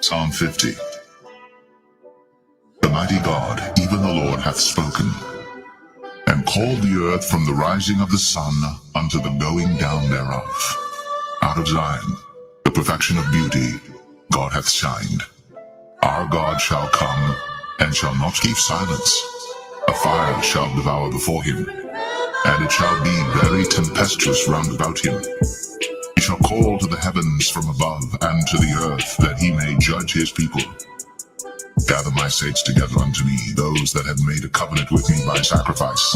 Psalm 50. The mighty God, even the Lord, hath spoken, and called the earth from the rising of the sun unto the going down thereof. Out of Zion, the perfection of beauty, God hath shined. Our God shall come, and shall not keep silence. A fire shall devour before him, and it shall be very tempestuous round about him. He shall call to the heavens from above, and to the earth, that he may judge his people. Gather my saints together unto me, those that have made a covenant with me by sacrifice.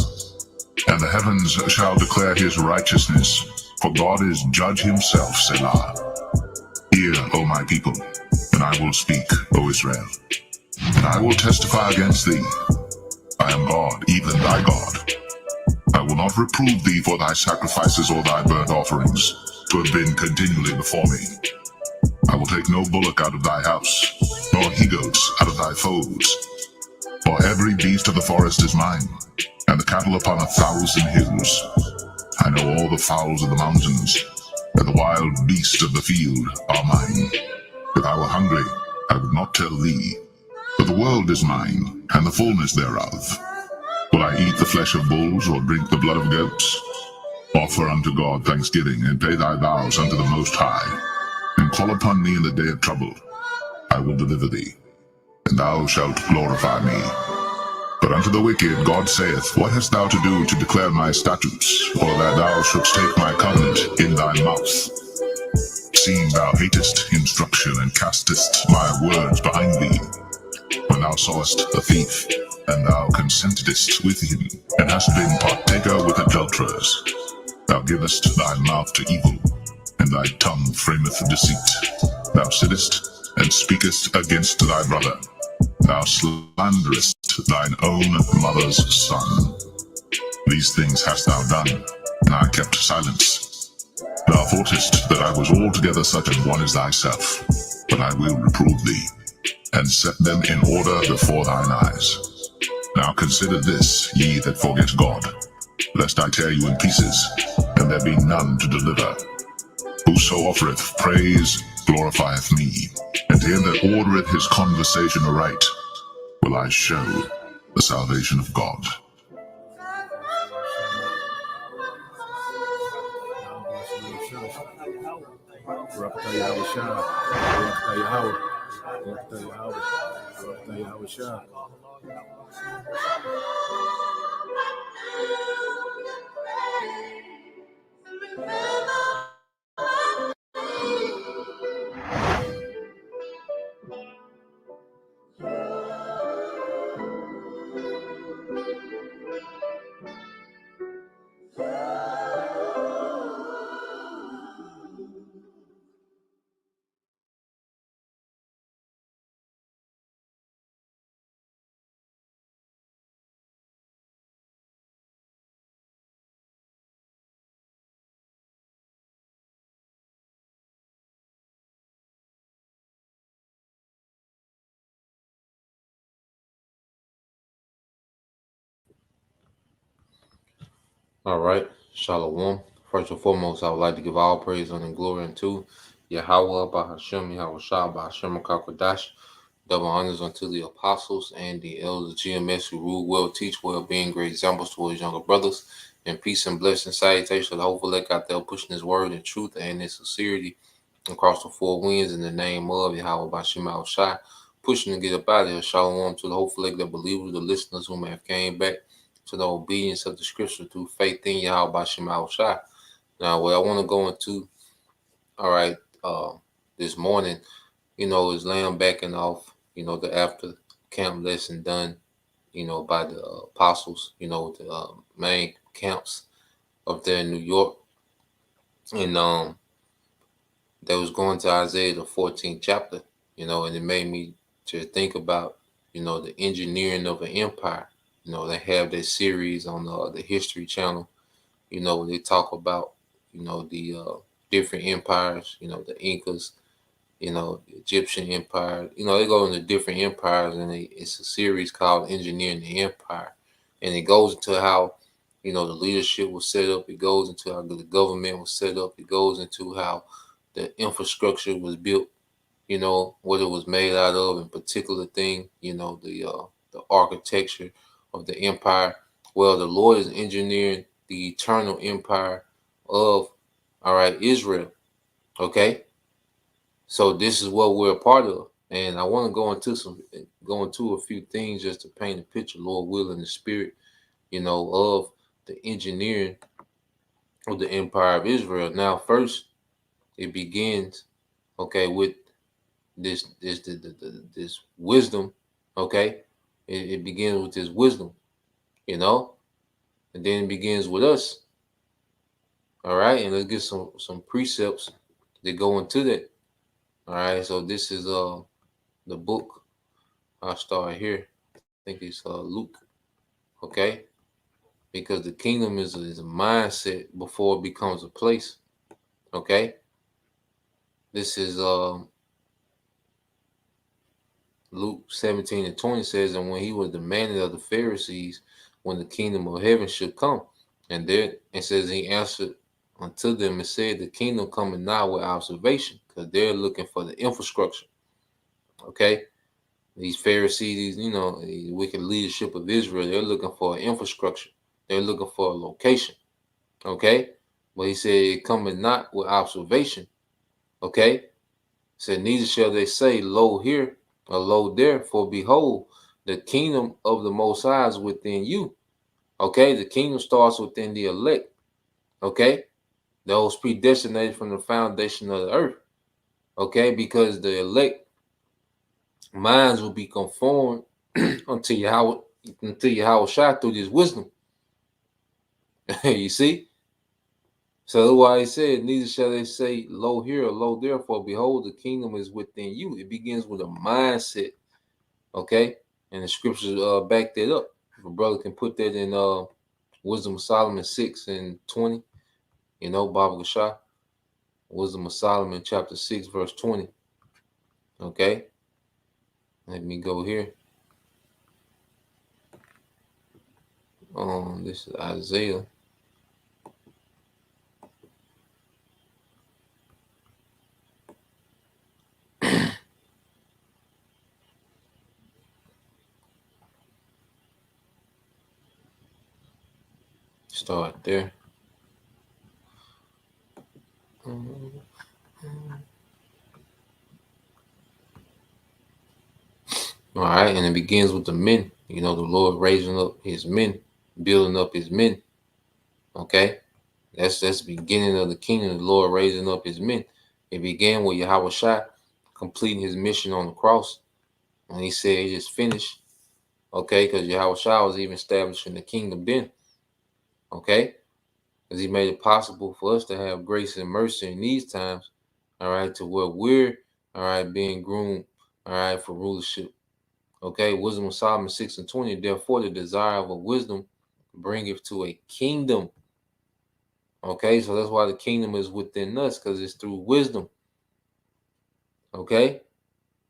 And the heavens shall declare his righteousness, for God is judge himself, Selah. Hear, O my people, and I will speak, O Israel. And I will testify against thee. I am God, even thy God. I will not reprove thee for thy sacrifices or thy burnt offerings, to have been continually before me. I will take no bullock out of thy house, nor he-goats out of thy folds. For every beast of the forest is mine, and the cattle upon 1,000 hills. I know all the fowls of the mountains, and the wild beasts of the field are mine. If I were hungry, I would not tell thee. For the world is mine, and the fullness thereof. Will I eat the flesh of bulls, or drink the blood of goats? Offer unto God thanksgiving, and pay thy vows unto the Most High. And call upon me in the day of trouble. I will deliver thee, and thou shalt glorify me. But unto the wicked God saith, What hast thou to do to declare my statutes, or that thou shouldst take my covenant in thy mouth? Seeing thou hatest instruction, and castest my words behind thee. When thou sawest a thief, and thou consentedst with him, and hast been partaker with adulterers, thou givest thy mouth to evil, and thy tongue frameth deceit. Thou sittest and speakest against thy brother. Thou slanderest thine own mother's son. These things hast thou done, and I kept silence. Thou thoughtest that I was altogether such an one as thyself, but I will reprove thee, and set them in order before thine eyes. Now consider this, ye that forget God, lest I tear you in pieces, and there be none to deliver. Whoso offereth praise glorifieth me, and to him that ordereth his conversation aright will I show the salvation of God. All right, Shalom. First and foremost, I would like to give all praise and glory unto Yahweh, Bahashem, Yahweh Shah, Bahashem, Kakwadash. Double honors unto the apostles and the elders of GMS who rule well, teach well, being great examples to his younger brothers. And peace and blessing, salutation to the whole elect out there pushing his word in truth and in sincerity across the four winds in the name of Yahweh, Bahashem, Yahweh Shah. Pushing to get up out of here. Shalom to the whole elect, the believers, the listeners who may have came back to the obedience of the scripture through faith in Yahweh Bashim Shai. Now, what I want to go into, all right, this morning, is laying back and off, the after camp lesson done, by the apostles, the main camps up there in New York. And they was going to Isaiah, the 14th chapter, and it made me to think about, the engineering of an empire. They have that series on the History Channel, they talk about, the different empires, the Incas, Egyptian Empire. They go into different empires, and it's a series called Engineering the Empire, and it goes into how the leadership was set up. It goes into how the government was set up. It goes into how the infrastructure was built. What it was made out of, in particular thing. The architecture of the empire. Well, the Lord is engineering the eternal empire of, all right, Israel. Okay. So this is what we're a part of. And I want to go into a few things just to paint a picture, Lord willing, the spirit, of the engineering of the empire of Israel. Now, first, it begins, okay, with this wisdom, okay. It begins with this wisdom, and then it begins with us. All right, and let's get some precepts that go into that. All right, so this is the book. I'll start here. I think it's Luke. Okay, because the kingdom is a mindset before it becomes a place. Okay, this is Luke 17:20 says, and when he was demanded of the Pharisees when the kingdom of heaven should come, and there it says he answered unto them and said, the kingdom coming not with observation, because they're looking for the infrastructure. Okay, these Pharisees, the wicked leadership of Israel, they're looking for an infrastructure. They're looking for a location. Okay, but he said, coming not with observation. Okay, said, neither shall they say, lo here or lo there, for behold, the kingdom of the Most High is within you. Okay, the kingdom starts within the elect. Okay, those predestinated from the foundation of the earth. Okay, because the elect minds will be conformed unto Yahweh Shai through this wisdom. You see? So that's why he said, neither shall they say, lo here or lo there, for behold, the kingdom is within you. It begins with a mindset. Okay? And the scriptures back that up. If a brother can put that in Wisdom of Solomon 6:20, Baba Gashah. Wisdom of Solomon chapter 6, verse 20. Okay? Let me go here. This is Isaiah. Start there. All right, and it begins with the men. The Lord raising up his men, building up his men. Okay, that's the beginning of the kingdom. The Lord raising up his men. It began with Yahweh Shai completing his mission on the cross, and he said it is finished. Okay, because Yahweh Shai was even establishing the kingdom then. Okay, because he made it possible for us to have grace and mercy in these times. All right, to where we're being groomed. All right, for rulership. Okay, Wisdom of Solomon 6:20. Therefore, the desire of a wisdom bringeth to a kingdom. Okay, so that's why the kingdom is within us, because it's through wisdom. Okay,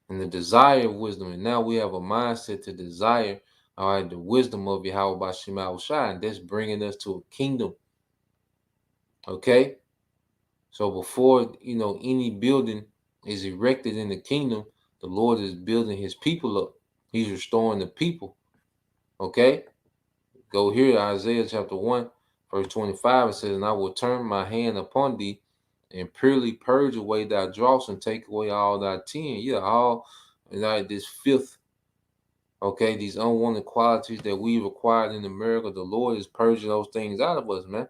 and the desire of wisdom. And now we have a mindset to desire, the wisdom of Yahweh Bashim Al-Shai, and that's bringing us to a kingdom. Okay, so before any building is erected in the kingdom, the Lord is building his people up. He's restoring the people. Okay, go here to Isaiah chapter 1, verse 25. It says, and I will turn my hand upon thee and purely purge away thy dross and take away all thy tin. Yeah, all this filth. Okay, these unwanted qualities that we've acquired in America, the Lord is purging those things out of us, man.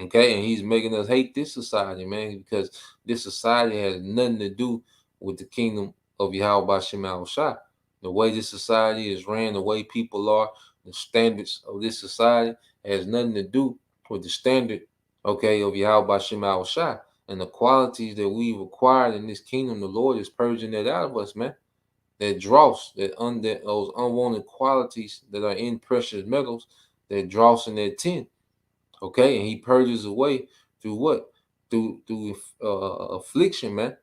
Okay, and he's making us hate this society, man, because this society has nothing to do with the kingdom of Yahweh Bashim Al-Shai. The way this society is ran, the way people are, the standards of this society has nothing to do with the standard, okay, of Yahweh Bashim Al-Shai. And the qualities that we've acquired in this kingdom, the Lord is purging that out of us, man. That dross, those unwanted qualities that are in precious metals, that dross in that tin. Okay, and he purges away through what? Through affliction, man.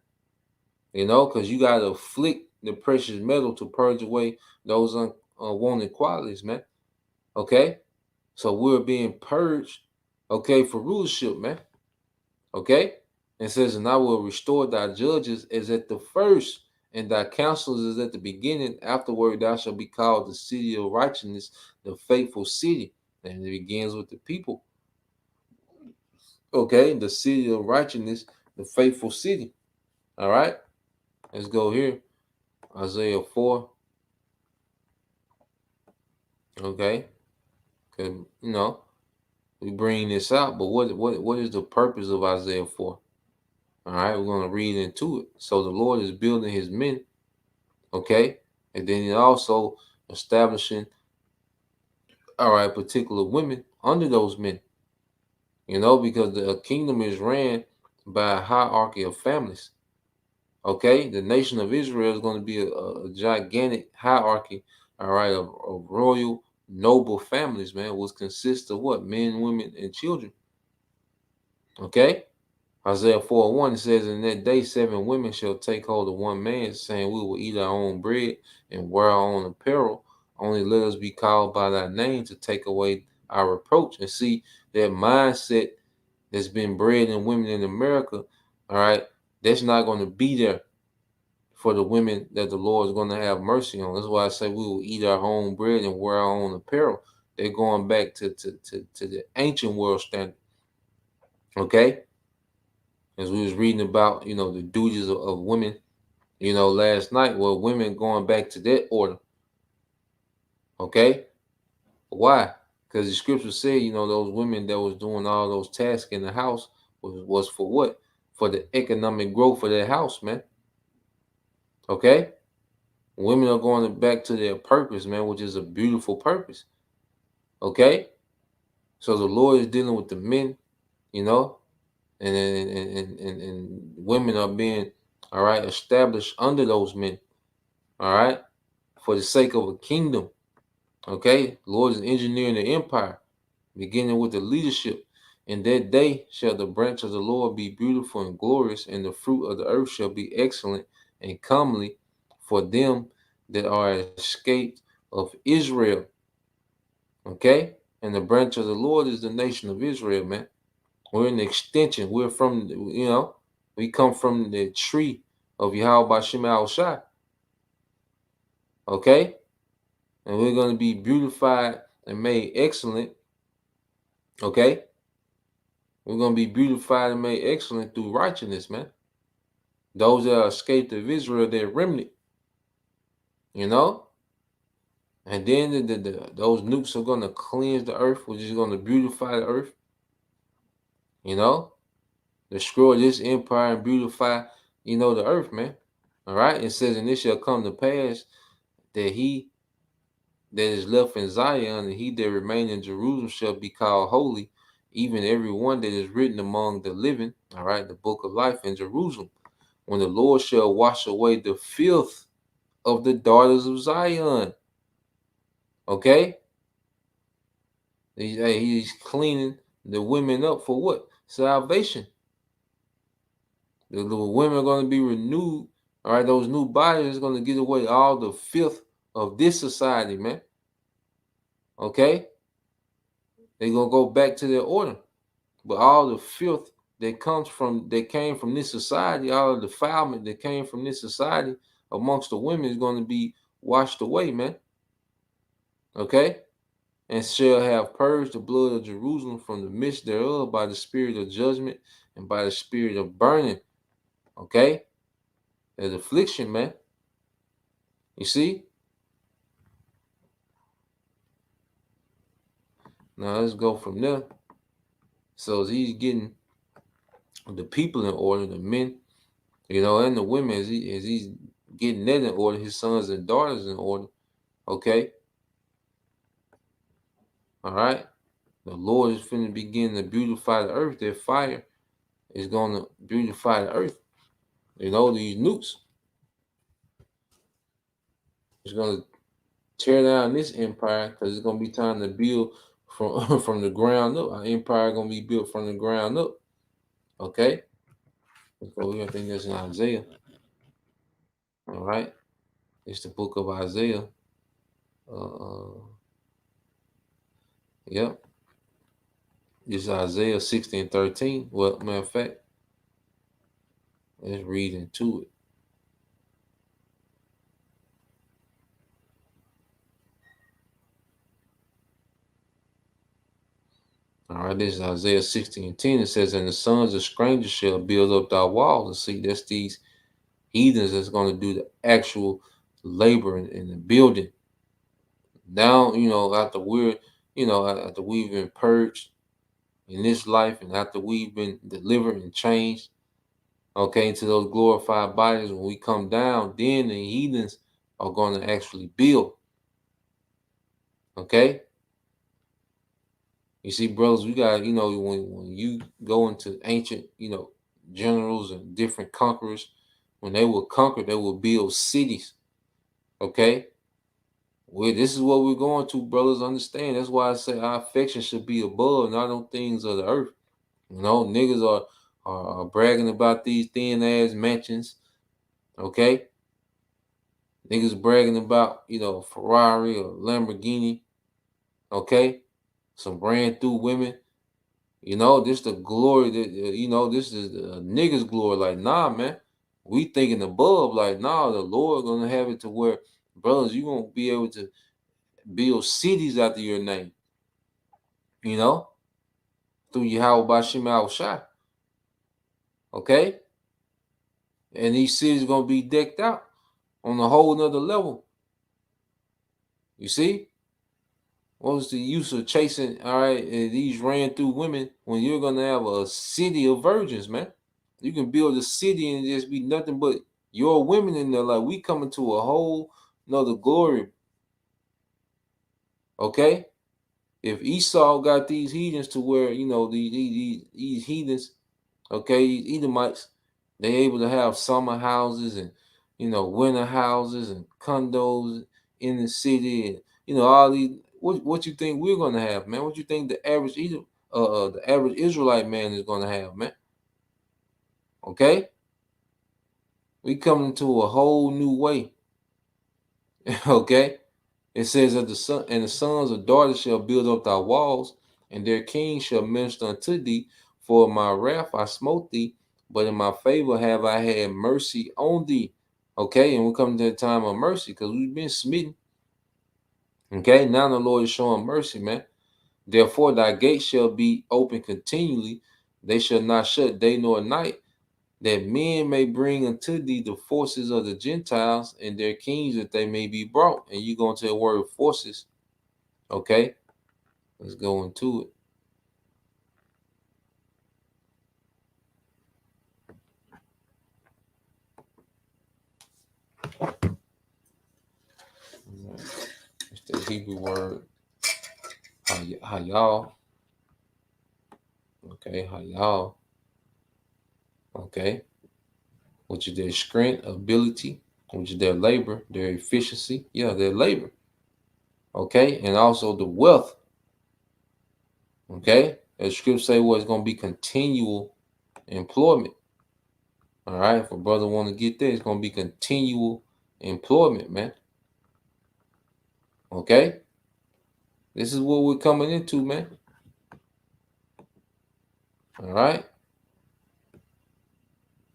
because you got to afflict the precious metal to purge away those unwanted qualities, man. Okay? So we're being purged, okay, for rulership, man. Okay? And it says, and I will restore thy judges as at the first, and thy counselors as at the beginning. Afterward, thou shalt be called the city of righteousness, the faithful city. And it begins with the people. Okay? The city of righteousness, the faithful city. All right? Let's go here. Isaiah 4. Okay? Because, we bring this out, but what is the purpose of Isaiah 4? All right, we're going to read into it. So the Lord is building his men, okay? And then he also establishing, all right, particular women under those men, because the kingdom is ran by a hierarchy of families, okay? The nation of Israel is going to be a gigantic hierarchy, all right, of royal, noble families, man, which consists of what? Men, women, and children, okay? Isaiah 4:1 says, in that day 7 women shall take hold of one man, saying, we will eat our own bread and wear our own apparel. Only let us be called by thy name to take away our reproach. And see, that mindset that's been bred in women in America, all right, that's not going to be there for the women that the Lord is going to have mercy on. That's why I say we will eat our own bread and wear our own apparel. They're going back to the ancient world standard. Okay? As we was reading about, the duties of women, last night, well, women going back to that order. Okay? Why? Because the scripture said, those women that was doing all those tasks in the house was for what? For the economic growth of their house, man. Okay? Women are going back to their purpose, man, which is a beautiful purpose. Okay? So the Lord is dealing with the men, and women are being, all right, established under those men, all right, for the sake of a kingdom. Okay, Lord is engineering the empire, beginning with the leadership. In that day shall the branch of the Lord be beautiful and glorious, and the fruit of the earth shall be excellent and comely for them that are escaped of Israel. Okay, and the branch of the Lord is the nation of Israel, man. We're an extension. We're from, we come from the tree of Yahweh Shema Shai. Okay, and we're going to be beautified and made excellent. Okay, we're going to be beautified and made excellent through righteousness, man. Those that are escaped of Israel, they're remnant, and then those nukes are going to cleanse the earth, which is going to beautify the earth, destroy this empire and beautify, the earth, man. All right, it says, and it shall come to pass that he that is left in Zion and he that remain in Jerusalem shall be called holy, even every one that is written among the living, all right, the book of life in Jerusalem, when the Lord shall wash away the filth of the daughters of Zion. Okay? He's cleaning the women up for what? Salvation. The women are going to be renewed. All right, those new bodies are going to get away all the filth of this society, man. Okay? They're going to go back to their order. But all the filth that came from this society, all the defilement that came from this society amongst the women is going to be washed away, man. Okay? And shall have purged the blood of Jerusalem from the midst thereof by the spirit of judgment and by the spirit of burning. Okay? There's affliction, man. You see? Now let's go from there. So as he's getting the people in order, the men, and the women, as he's getting that in order, his sons and daughters in order. Okay? All right? The Lord is finna begin to beautify the earth. That fire is going to beautify the earth. These nukes. It's going to tear down this empire because it's going to be time to build from from the ground up. Our empire going to be built from the ground up. Okay? Let's go here. I think that's in Isaiah. All right. It's the book of Isaiah. Yep. It's Isaiah 60 and 13. Well, matter of fact, let's read into it. All right, this is Isaiah 60 and 10. It says, and the sons of strangers shall build up thy walls. And see, that's these heathens that's going to do the actual labor in the building. Now, after after we've been purged in this life and after we've been delivered and changed, okay, into those glorified bodies, when we come down, then the heathens are going to actually build. Okay? You see, brothers, we got, when you go into ancient, generals and different conquerors, when they will conquer, they will build cities. Okay? Well, this is what we're going to, brothers. Understand. That's why I say our affection should be above, not on things of the earth. Niggas are bragging about these thin ass mansions. Okay? Niggas bragging about, Ferrari or Lamborghini. Okay? Some brand through women. This the glory that this is the niggas glory. Like, nah, man. We thinking above, like, nah, the Lord gonna have it to where, brothers, you won't be able to build cities after your name, you know, through Yahweh Bashim Al Shai. Okay? And these cities gonna be decked out on a whole nother level. You see? What was the use of chasing, all right, these ran through women when you're gonna have a city of virgins, man? You can build a city and just be nothing but your women in there. Like, we coming to a whole nother glory. Okay? If Esau got these heathens to where, these heathens, okay, these Edomites, they able to have summer houses and, winter houses and condos in the city and, all these. What you think we're gonna have, man? What you think the average the average Israelite man is gonna have, man? Okay, we coming to a whole new way. Okay, it says that the sons of daughters shall build up thy walls, and their kings shall minister unto thee. For my wrath I smote thee, but in my favor have I had mercy on thee. Okay, and we're coming to the time of mercy because we've been smitten. Okay, now the Lord is showing mercy, man. Therefore, thy gates shall be open continually; they shall not shut day nor night, that men may bring unto thee the forces of the Gentiles and their kings, that they may be brought. And you go into the word forces. Okay, let's go into it. It's the Hebrew word hayal. Okay, hayal. Okay, which is their strength, ability, which is their labor, their efficiency. Yeah, their labor. Okay, and also the wealth. Okay, as scripture say, it's going to be continual employment. All right, if a brother want to get there, it's going to be continual employment, man. Okay, this is what we're coming into, man. All right.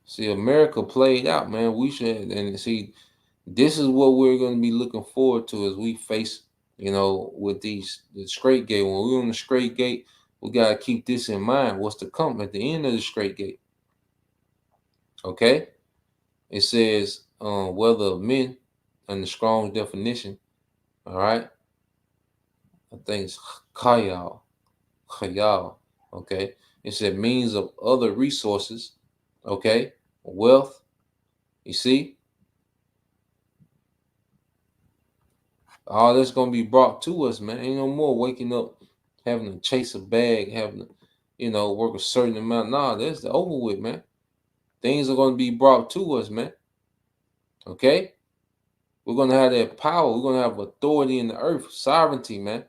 See, America played out, man. We should, and see, this is what we're going to be looking forward to as we face, with the straight gate. When we're on the straight gate, we got to keep this in mind. What's to come at the end of the straight gate? Okay. It says, whether of men, and the strong definition. All right. I think it's khayal. Okay. It said means of other resources. Okay. Wealth. You see, all that's gonna be brought to us, man. Ain't no more waking up having to chase a bag, having to, work a certain amount. Nah, that's over with, man. Things are gonna be brought to us, man. Okay? We're gonna have that power. We're gonna have authority in the earth, sovereignty, man.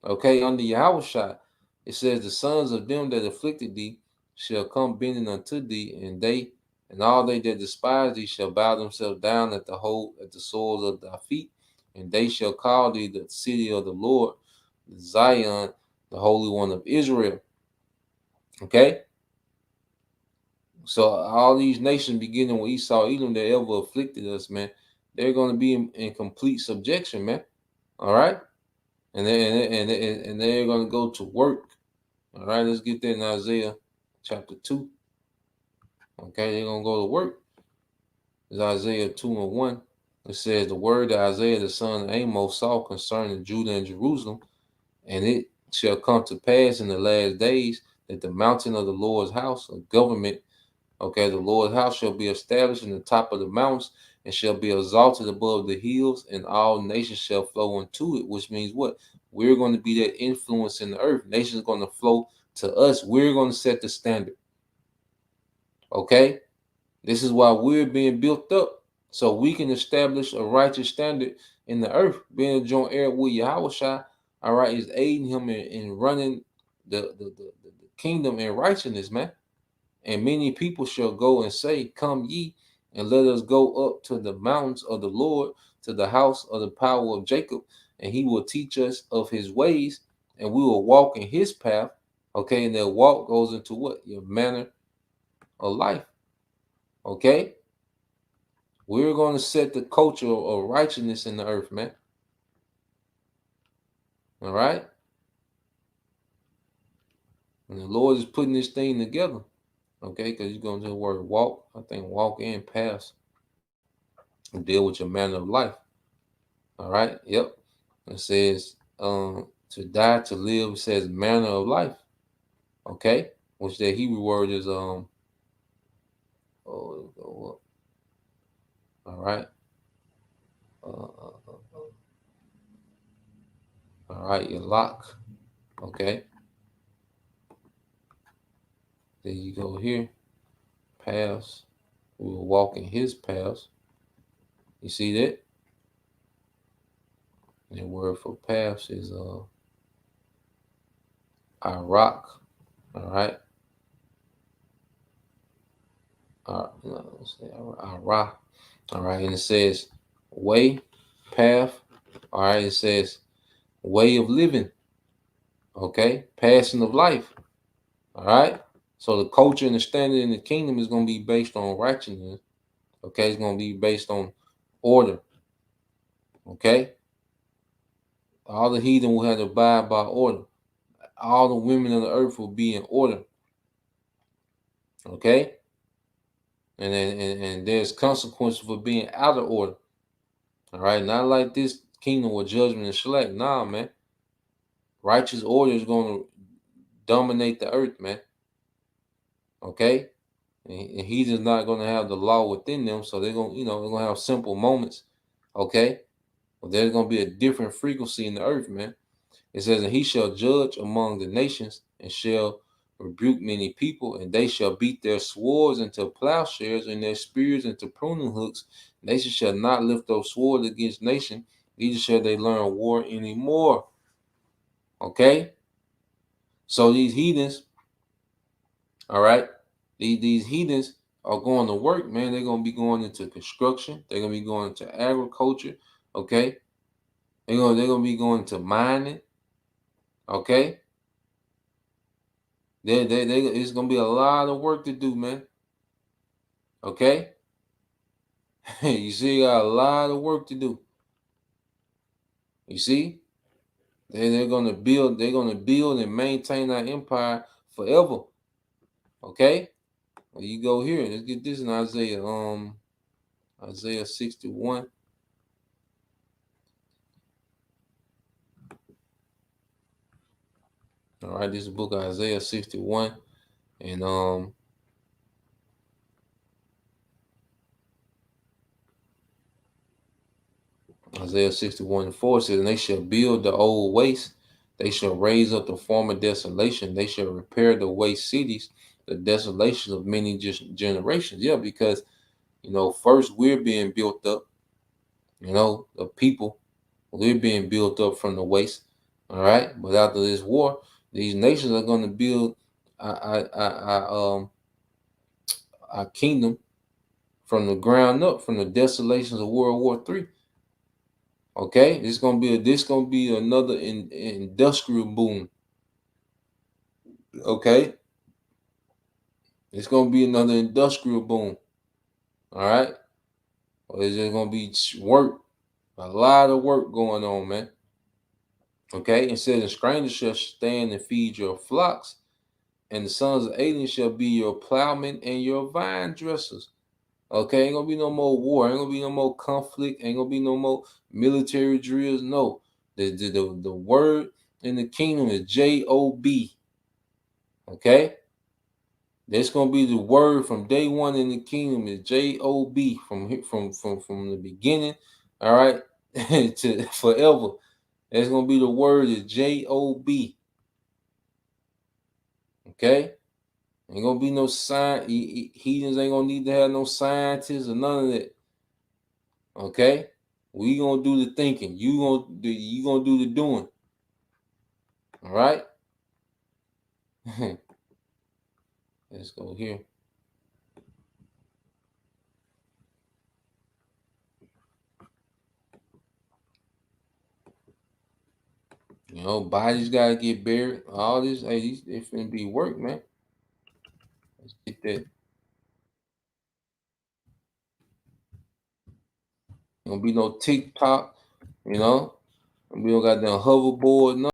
Okay, under Yahushua, it says the sons of them that afflicted thee shall come bending unto thee, and they and all they that despise thee shall bow themselves down at the soles of thy feet, and they shall call thee the city of the Lord, Zion, the Holy One of Israel. Okay? So all these nations, beginning with Esau, Edom, that ever afflicted us, man, they're going to be in complete subjection, man. All right? And they're going to go to work. All right, let's get there in Isaiah chapter 2. Okay, they're going to go to work. It's Isaiah 2 and 1. It says, the word that Isaiah the son of Amos saw concerning Judah and Jerusalem, and it shall come to pass in the last days that the mountain of the Lord's house of government, okay, the Lord's house shall be established in the top of the mountains and shall be exalted above the hills, and all nations shall flow into it, which means what? We're going to be that influence in the earth. Nations are going to flow to us. We're going to set the standard. Okay? This is why we're being built up, so we can establish a righteous standard in the earth. Being a joint heir with Yahushua, all right, is aiding him in running the kingdom in righteousness, man. And many people shall go and say, come ye, and let us go up to the mountains of the Lord, to the house of the power of Jacob, and he will teach us of his ways, and we will walk in his path. Okay, and that walk goes into what? Your manner of life. Okay? We're going to set the culture of righteousness in the earth, man. All right? And the Lord is putting this thing together. Okay? Because he's going to do the word walk. I think walk and pass. And deal with your manner of life. All right? Yep. It says to die, to live. It says manner of life. Okay? Which the Hebrew word is all right. All right, your lock. Okay. There you go here. Paths. We will walk in his paths. You see that? And the word for paths is rock. All right. Let's say rock. All right. And it says way, path. All right. It says way of living. Okay. Passing of life. All right. So the culture and the standard in the kingdom is going to be based on righteousness. Okay. It's going to be based on order. Okay. All the heathen will have to abide by order. All the women of the earth will be in order. Okay. And there's consequences for being out of order. All right. Not like this kingdom with judgment and select. Nah, man. Righteous order is going to dominate the earth, man. Okay. And he's just not going to have the law within them. So they're going, they're going to have simple moments. Okay. But there's going to be a different frequency in the earth, man. It says, and he shall judge among the nations and shall rebuke many people, and they shall beat their swords into plowshares and their spears into pruning hooks. Nation shall not lift up sword against nation, neither shall they learn war anymore. Okay? So these heathens, all right, these heathens are going to work, man. They're going to be going into construction. They're going to be going into agriculture. Okay? They're going to be going into mining. Okay? It's gonna be a lot of work to do, man. Okay, you see, you got a lot of work to do. You see, they're gonna build and maintain that empire forever. Okay, well, you go here. Let's get this in Isaiah 61. All right, this is the book of Isaiah 61, and Isaiah 61:4 says, and they shall build the old waste, they shall raise up the former desolation, they shall repair the waste cities, the desolations of many generations. Yeah, because first we're being built up, the people, we're being built up from the waste. All right, but after this war, these nations are going to build our kingdom, from the ground up, from the desolations of World War III. Okay, this gonna be another industrial boom. Okay, it's gonna be another industrial boom. All right, it's just gonna be work, a lot of work going on, man. Okay, it says, "And strangers shall stand and feed your flocks, and the sons of aliens shall be your plowmen and your vine dressers." Okay, ain't gonna be no more war, ain't gonna be no more conflict, ain't gonna be no more military drills. No, the word in the kingdom is JOB. Okay, that's gonna be the word from day one in the kingdom is JOB from the beginning. All right, to forever. That's gonna be the word is JOB. Okay. Ain't gonna be no heathens ain't gonna need to have no scientists or none of that. Okay, we gonna do the thinking. You gonna do the doing. All right. Let's go here. You know, bodies gotta get buried. All this, hey, it finna be work, man. Let's get that. Gonna be no TikTok, you know. We don't got no hoverboard.